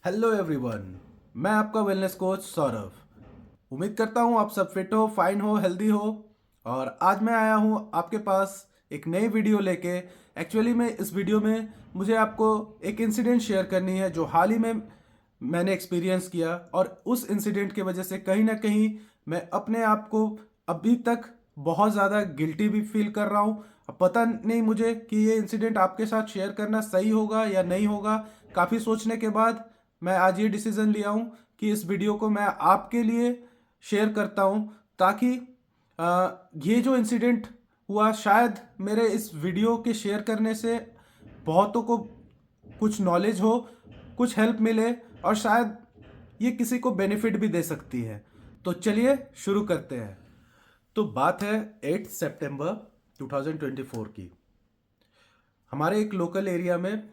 Hello everyone. मैं आपका wellness coach Saurabh. उम्मीद करता हूँ आप सब फिट हो, फाइन हो, हेल्दी हो। और आज मैं आया हूँ आपके पास एक नई वीडियो लेके। एक्चुअली में इस वीडियो में मुझे आपको एक इंसिडेंट शेयर करनी है जो हाल ही में मैंने एक्सपीरियंस किया, और उस इंसिडेंट की वजह से कहीं ना कहीं मैं अपने आप को अभी तक बहुत ज़्यादा गिल्टी भी फील कर रहा हूँ। अब पता नहीं मुझे कि ये इंसिडेंट आपके साथ शेयर करना सही होगा या नहीं होगा। काफ़ी सोचने के बाद मैं आज ये डिसीजन लिया हूँ कि इस वीडियो को मैं आपके लिए शेयर करता हूँ, ताकि ये जो इंसिडेंट हुआ, शायद मेरे इस वीडियो के शेयर करने से बहुतों को कुछ नॉलेज हो, कुछ हेल्प मिले, और शायद ये किसी को बेनिफिट भी दे सकती है। तो चलिए शुरू करते हैं। तो बात है 8 सितंबर 2024 की। हमारे एक लोकल एरिया में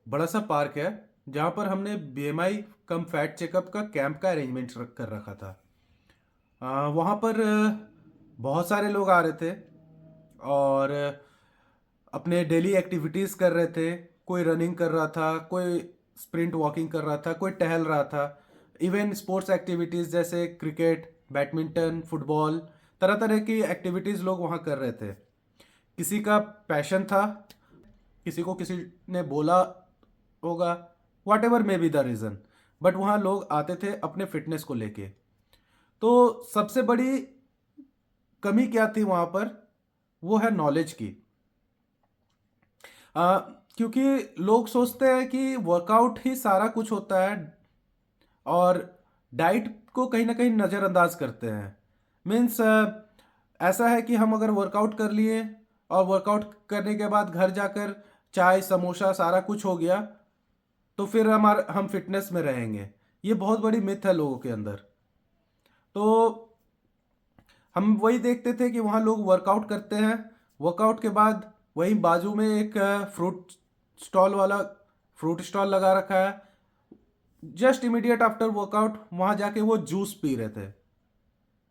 बड़ा सा पार्क है जहाँ पर हमने बीएमआई कम फैट चेकअप का कैंप का अरेंजमेंट कर रखा था। वहाँ पर बहुत सारे लोग आ रहे थे और अपने डेली एक्टिविटीज़ कर रहे थे। कोई रनिंग कर रहा था, कोई स्प्रिंट वॉकिंग कर रहा था, कोई टहल रहा था। इवन स्पोर्ट्स एक्टिविटीज़ जैसे क्रिकेट, बैडमिंटन, फुटबॉल, तरह तरह की एक्टिविटीज़ लोग वहाँ कर रहे थे। किसी का पैशन था, किसी को किसी ने बोला होगा, whatever may be the reason, but वहाँ लोग आते थे अपने फिटनेस को लेके। तो सबसे बड़ी कमी क्या थी वहाँ पर, वो है नॉलेज की। क्योंकि लोग सोचते हैं कि वर्कआउट ही सारा कुछ होता है, और डाइट को कहीं ना कहीं नज़रअंदाज करते हैं। मीन्स ऐसा है कि हम अगर वर्कआउट कर लिए और वर्कआउट करने के बाद घर जाकर चाय समोसा सारा कुछ हो गया, तो फिर हम फिटनेस में रहेंगे। ये बहुत बड़ी मिथ है लोगों के अंदर। तो हम वही देखते थे कि वहाँ लोग वर्कआउट करते हैं, वर्कआउट के बाद वहीं बाजू में एक फ्रूट स्टॉल वाला फ्रूट स्टॉल लगा रखा है। जस्ट इमीडिएट आफ्टर वर्कआउट वहाँ जाके वो जूस पी रहे थे,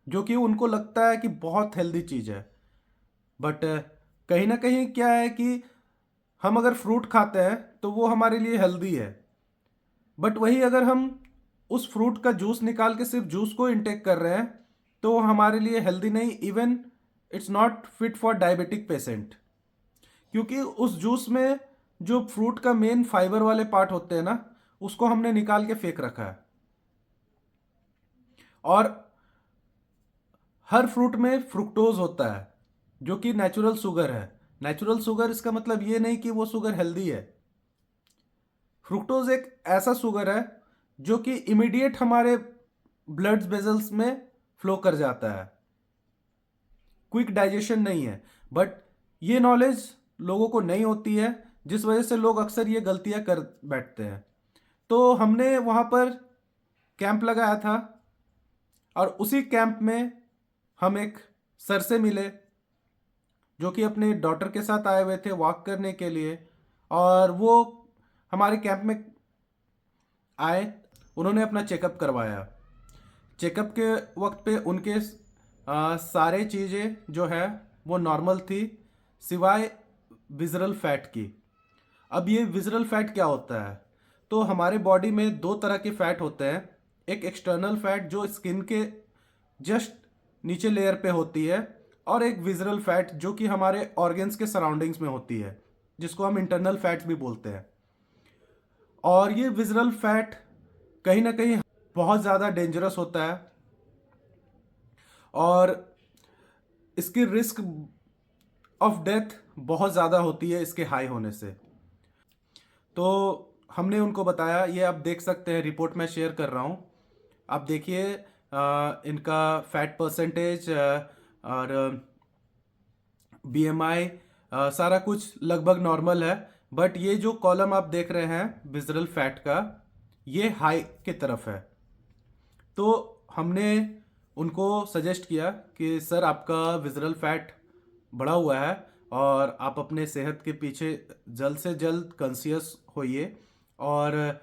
जो कि उनको लगता है कि बहुत हेल्दी चीज़ है। बट कहीं ना कहीं क्या है कि हम अगर फ्रूट खाते हैं तो वो हमारे लिए हेल्दी है, बट वही अगर हम उस फ्रूट का जूस निकाल के सिर्फ जूस को इंटेक कर रहे हैं तो वो हमारे लिए हेल्दी नहीं। Even it's not fit for diabetic patient, क्योंकि उस जूस में जो फ्रूट का मेन फाइबर वाले पार्ट होते हैं ना, उसको हमने निकाल के फेंक रखा है। और हर फ्रूट में फ्रुक्टोज होता है जो कि नेचुरल शुगर है। नेचुरल शुगर इसका मतलब ये नहीं कि वो शुगर हेल्दी है। फ्रुक्टोज एक ऐसा शुगर है जो कि इमीडिएट हमारे ब्लड वेजल्स में फ्लो कर जाता है। क्विक डाइजेशन नहीं है, बट ये नॉलेज लोगों को नहीं होती है, जिस वजह से लोग अक्सर ये गलतियां कर बैठते हैं। तो हमने वहाँ पर कैंप लगाया था, और उसी कैंप में हम एक सर से मिले जो कि अपने डॉटर के साथ आए हुए थे वॉक करने के लिए। और वो हमारे कैंप में आए, उन्होंने अपना चेकअप करवाया। चेकअप के वक्त पे उनके सारे चीज़ें जो है वो नॉर्मल थी, सिवाय विजरल फैट की। अब ये विजरल फैट क्या होता है? तो हमारे बॉडी में दो तरह के फैट होते हैं। एक एक्सटर्नल फैट जो स्किन के जस्ट नीचे लेयर पे होती है, और एक विजरल फैट जो कि हमारे ऑर्गन्स के सराउंडिंग्स में होती है, जिसको हम इंटरनल फैट्स भी बोलते हैं। और ये विजरल फैट कहीं ना कहीं बहुत ज़्यादा डेंजरस होता है, और इसकी रिस्क ऑफ डेथ बहुत ज़्यादा होती है इसके हाई होने से। तो हमने उनको बताया, ये आप देख सकते हैं, रिपोर्ट मैं शेयर कर रहा हूँ। आप देखिए इनका फैट परसेंटेज और बीएमआई सारा कुछ लगभग नॉर्मल है। बट ये जो कॉलम आप देख रहे हैं विजरल फैट का, ये हाई की तरफ है। तो हमने उनको सजेस्ट किया कि सर आपका विजरल फैट बढ़ा हुआ है, और आप अपने सेहत के पीछे जल्द से जल्द कंसियस होइए, और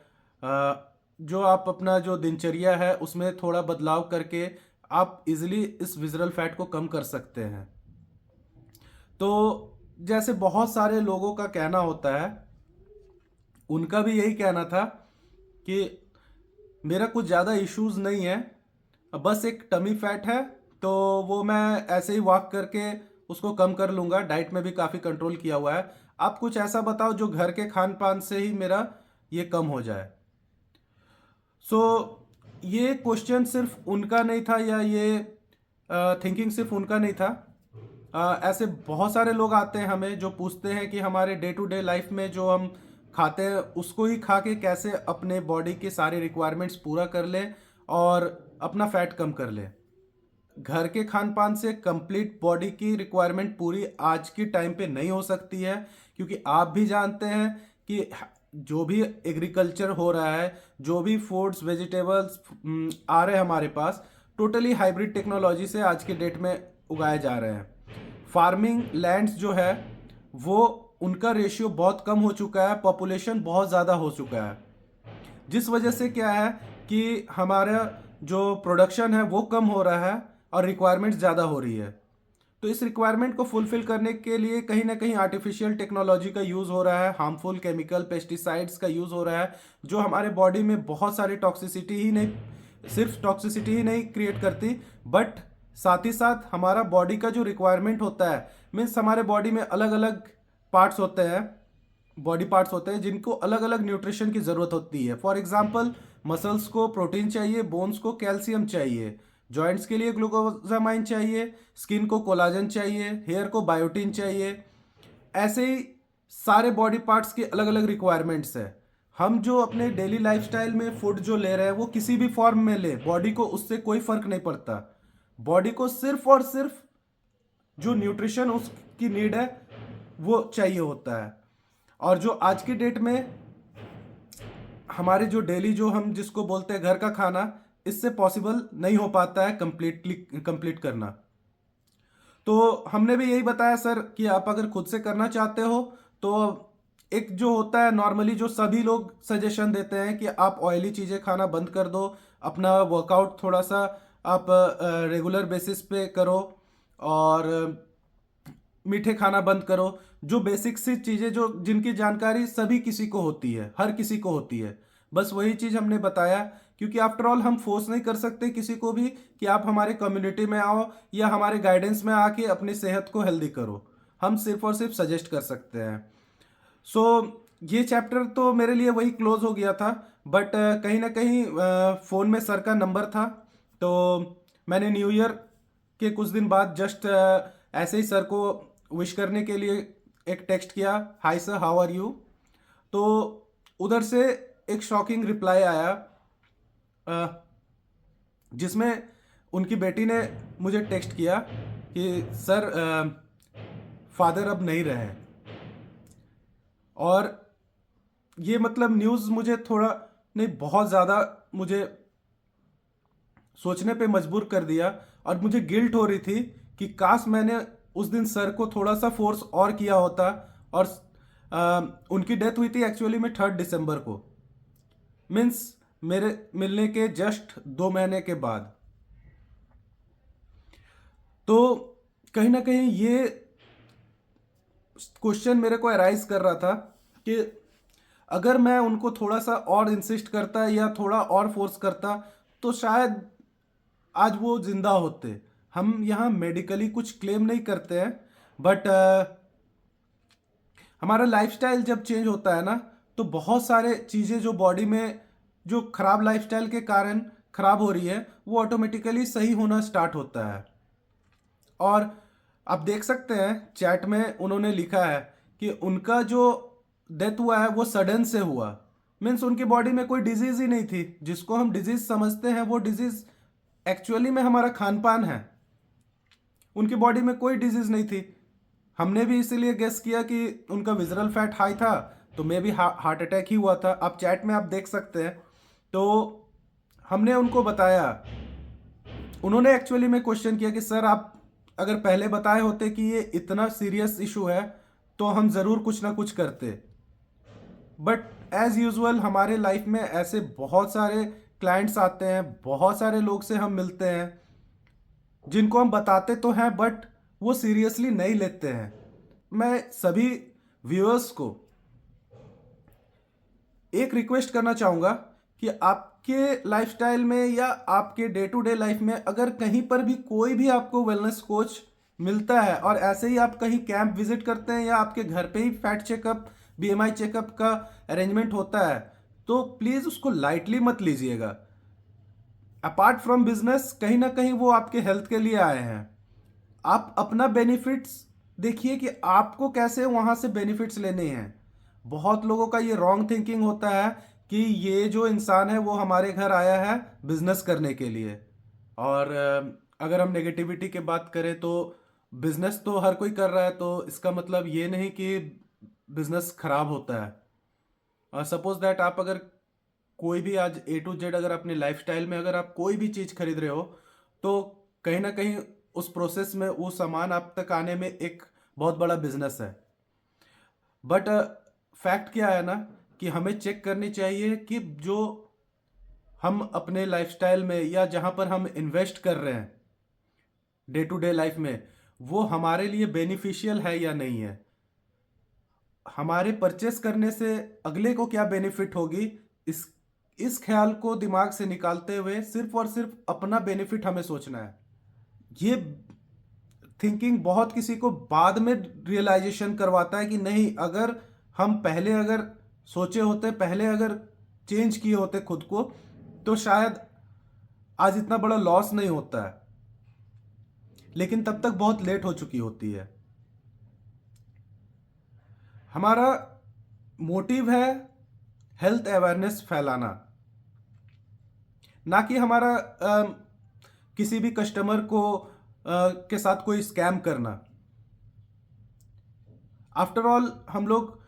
जो आप अपना जो दिनचर्या है उसमें थोड़ा बदलाव करके आप इजीली इस विजरल फैट को कम कर सकते हैं। तो जैसे बहुत सारे लोगों का कहना होता है, उनका भी यही कहना था कि मेरा कुछ ज़्यादा इश्यूज नहीं है, बस एक टमी फैट है, तो वो मैं ऐसे ही वॉक करके उसको कम कर लूँगा। डाइट में भी काफ़ी कंट्रोल किया हुआ है। आप कुछ ऐसा बताओ जो घर के खान पान से ही मेरा ये कम हो जाए। सो ये क्वेश्चन सिर्फ उनका नहीं था, या ये थिंकिंग सिर्फ उनका नहीं था। ऐसे बहुत सारे लोग आते हैं हमें जो पूछते हैं कि हमारे डे टू डे लाइफ में जो हम खाते हैं उसको ही खा के कैसे अपने बॉडी के सारे रिक्वायरमेंट्स पूरा कर ले और अपना फैट कम कर ले। घर के खान पान से कंप्लीट बॉडी की रिक्वायरमेंट पूरी आज के टाइम पे नहीं हो सकती है, क्योंकि आप भी जानते हैं कि जो भी एग्रीकल्चर हो रहा है, जो भी फूड्स वेजिटेबल्स आ रहे हैं हमारे पास, टोटली हाइब्रिड टेक्नोलॉजी से आज के डेट में उगाए जा रहे हैं। फार्मिंग लैंड्स जो है वो उनका रेशियो बहुत कम हो चुका है, पॉपुलेशन बहुत ज़्यादा हो चुका है, जिस वजह से क्या है कि हमारा जो प्रोडक्शन है वो कम हो रहा है और रिक्वायरमेंट्स ज़्यादा हो रही है। तो इस रिक्वायरमेंट को फुलफिल करने के लिए कहीं ना कहीं आर्टिफिशियल टेक्नोलॉजी का यूज़ हो रहा है, हार्मफुल केमिकल पेस्टिसाइड्स का यूज़ हो रहा है, जो हमारे बॉडी में बहुत सारी टॉक्सिसिटी ही नहीं, सिर्फ टॉक्सिसिटी ही नहीं क्रिएट करती, बट साथ ही साथ हमारा बॉडी का जो रिक्वायरमेंट होता है, मीन्स हमारे बॉडी में अलग अलग पार्ट्स होते हैं, बॉडी पार्ट्स होते हैं जिनको अलग अलग न्यूट्रिशन की ज़रूरत होती है। फॉर एग्जांपल, मसल्स को प्रोटीन चाहिए, बोन्स को कैल्शियम चाहिए, जॉइंट्स के लिए ग्लूकोजामाइन चाहिए, स्किन को कोलाजन चाहिए, हेयर को बायोटिन चाहिए। ऐसे ही सारे बॉडी पार्ट्स की अलग अलग रिक्वायरमेंट्स है। हम जो अपने डेली लाइफस्टाइल में फूड जो ले रहे हैं वो किसी भी फॉर्म में ले, बॉडी को उससे कोई फर्क नहीं पड़ता। बॉडी को सिर्फ और सिर्फ जो न्यूट्रिशन उसकी नीड है वो चाहिए होता है। और जो आज की डेट में हमारे जो डेली जो हम जिसको बोलते हैं घर का खाना, इससे पॉसिबल नहीं हो पाता है कंप्लीट करना। तो हमने भी यही बताया सर कि आप अगर खुद से करना चाहते हो तो एक जो होता है नॉर्मली जो सभी लोग सजेशन देते हैं कि आप ऑयली चीज़ें खाना बंद कर दो, अपना वर्कआउट थोड़ा सा आप रेगुलर बेसिस पे करो और मीठे खाना बंद करो। जो बेसिक सी चीज़ें जो जिनकी जानकारी सभी किसी को होती है, हर किसी को होती है, बस वही चीज़ हमने बताया। क्योंकि आफ्टर ऑल हम फोर्स नहीं कर सकते किसी को भी कि आप हमारे कम्युनिटी में आओ या हमारे गाइडेंस में आके अपनी सेहत को हेल्दी करो। हम सिर्फ और सिर्फ सजेस्ट कर सकते हैं। सो ये चैप्टर तो मेरे लिए वही क्लोज हो गया था, बट कहीं ना कहीं फ़ोन में सर का नंबर था, तो मैंने न्यू ईयर के कुछ दिन बाद जस्ट ऐसे ही सर को विश करने के लिए एक टेक्स्ट किया, hi sir how are you. तो उधर से एक शॉकिंग रिप्लाई आया जिसमें उनकी बेटी ने मुझे टेक्स्ट किया कि सर फादर अब नहीं रहे। और ये मतलब न्यूज़ मुझे थोड़ा नहीं बहुत ज़्यादा मुझे सोचने पे मजबूर कर दिया। और मुझे गिल्ट हो रही थी कि काश मैंने उस दिन सर को थोड़ा सा फोर्स और किया होता। और उनकी डेथ हुई थी एक्चुअली में 3 दिसंबर को, मीन्स मेरे मिलने के जस्ट 2 महीने के बाद। तो कहीं ना कहीं ये क्वेश्चन मेरे को अराइज कर रहा था कि अगर मैं उनको थोड़ा सा और इंसिस्ट करता या थोड़ा और फोर्स करता तो शायद आज वो जिंदा होते। हम यहाँ मेडिकली कुछ क्लेम नहीं करते हैं, बट हमारा लाइफस्टाइल जब चेंज होता है ना, तो बहुत सारे चीज़ें जो बॉडी में जो खराब लाइफस्टाइल के कारण खराब हो रही है वो ऑटोमेटिकली सही होना स्टार्ट होता है। और आप देख सकते हैं चैट में उन्होंने लिखा है कि उनका जो डेथ हुआ है वो सडन से हुआ, मीन्स उनकी बॉडी में कोई डिजीज़ ही नहीं थी। जिसको हम डिजीज़ समझते हैं वो डिजीज़ एक्चुअली में हमारा खान पान है। उनकी बॉडी में कोई डिजीज़ नहीं थी। हमने भी इसीलिए गेस किया कि उनका विजरल फैट हाई था, तो मे भी हार्ट अटैक ही हुआ था। आप चैट में आप देख सकते हैं। तो हमने उनको बताया, उन्होंने एक्चुअली में क्वेश्चन किया कि सर आप अगर पहले बताए होते कि ये इतना सीरियस इशू है तो हम ज़रूर कुछ ना कुछ करते। बट एज़ यूजुअल हमारे लाइफ में ऐसे बहुत सारे क्लाइंट्स आते हैं, बहुत सारे लोग से हम मिलते हैं जिनको हम बताते तो हैं बट वो सीरियसली नहीं लेते हैं। मैं सभी व्यूअर्स को एक रिक्वेस्ट करना चाहूँगा कि आपके लाइफस्टाइल में या आपके डे टू डे लाइफ में अगर कहीं पर भी कोई भी आपको वेलनेस कोच मिलता है और ऐसे ही आप कहीं कैंप विजिट करते हैं या आपके घर पे ही फैट चेकअप, बीएमआई चेकअप का अरेंजमेंट होता है, तो प्लीज उसको लाइटली मत लीजिएगा। अपार्ट फ्रॉम बिजनेस, कहीं ना कहीं वो आपके हेल्थ के लिए आए हैं। आप अपना बेनिफिट्स देखिए कि आपको कैसे वहां से बेनिफिट्स लेने हैं। बहुत लोगों का ये रॉन्ग थिंकिंग होता है कि ये जो इंसान है वो हमारे घर आया है बिजनेस करने के लिए। और अगर हम नेगेटिविटी की बात करें तो बिजनेस तो हर कोई कर रहा है, तो इसका मतलब ये नहीं कि बिजनेस खराब होता है। और सपोज दैट आप अगर कोई भी आज ए टू जेड अगर अपने लाइफस्टाइल में अगर आप कोई भी चीज खरीद रहे हो, तो कहीं ना कहीं उस प्रोसेस में वो सामान आप तक आने में एक बहुत बड़ा बिजनेस है। बट फैक्ट क्या है ना कि हमें चेक करनी चाहिए कि जो हम अपने लाइफस्टाइल में या जहां पर हम इन्वेस्ट कर रहे हैं डे टू डे लाइफ में, वो हमारे लिए बेनिफिशियल है या नहीं है। हमारे परचेस करने से अगले को क्या बेनिफिट होगी, इस ख्याल को दिमाग से निकालते हुए सिर्फ और सिर्फ अपना बेनिफिट हमें सोचना है। ये थिंकिंग बहुत किसी को बाद में रियलाइजेशन करवाता है कि नहीं, अगर हम पहले अगर सोचे होते, पहले अगर चेंज किए होते खुद को, तो शायद आज इतना बड़ा लॉस नहीं होता है। लेकिन तब तक बहुत लेट हो चुकी होती है। हमारा मोटिव है हेल्थ अवेयरनेस फैलाना, ना कि हमारा किसी भी कस्टमर को के साथ कोई स्कैम करना। आफ्टर ऑल हम लोग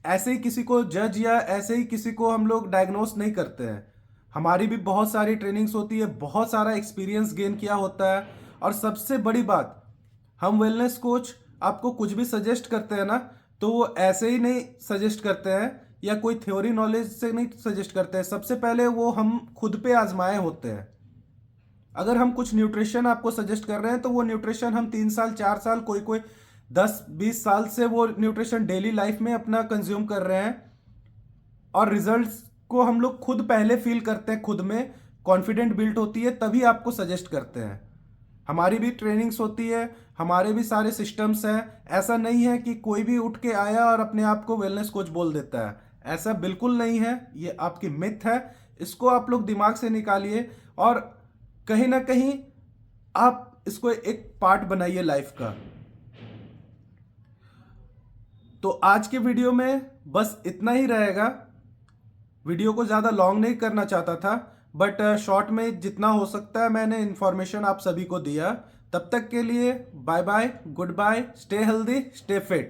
ऐसे ही किसी को जज या ऐसे ही किसी को हम लोग डायग्नोस नहीं करते हैं। हमारी भी बहुत सारी ट्रेनिंग्स होती है, बहुत सारा एक्सपीरियंस गेन किया होता है। और सबसे बड़ी बात, हम वेलनेस कोच आपको कुछ भी सजेस्ट करते हैं ना, तो वो ऐसे ही नहीं सजेस्ट करते हैं या कोई थ्योरी नॉलेज से नहीं सजेस्ट करते हैं। सबसे पहले वो हम खुद पे आजमाए होते हैं। अगर हम कुछ न्यूट्रिशन आपको सजेस्ट कर रहे हैं तो वो न्यूट्रिशन हम 3 साल 4 साल, कोई कोई 10-20 साल से वो न्यूट्रिशन डेली लाइफ में अपना कंज्यूम कर रहे हैं। और रिजल्ट्स को हम लोग खुद पहले फील करते हैं, खुद में कॉन्फिडेंट बिल्ड होती है, तभी आपको सजेस्ट करते हैं। हमारी भी ट्रेनिंग्स होती है, हमारे भी सारे सिस्टम्स हैं। ऐसा नहीं है कि कोई भी उठ के आया और अपने आप को वेलनेस कोच बोल देता है। ऐसा बिल्कुल नहीं है, ये आपकी मिथ है। इसको आप लोग दिमाग से निकालिए और कहीं ना कहीं आप इसको एक पार्ट बनाइए लाइफ का। तो आज के वीडियो में बस इतना ही रहेगा। वीडियो को ज़्यादा लॉन्ग नहीं करना चाहता था, बट शॉर्ट में जितना हो सकता है मैंने इन्फॉर्मेशन आप सभी को दिया। तब तक के लिए bye bye, goodbye, stay healthy, stay fit.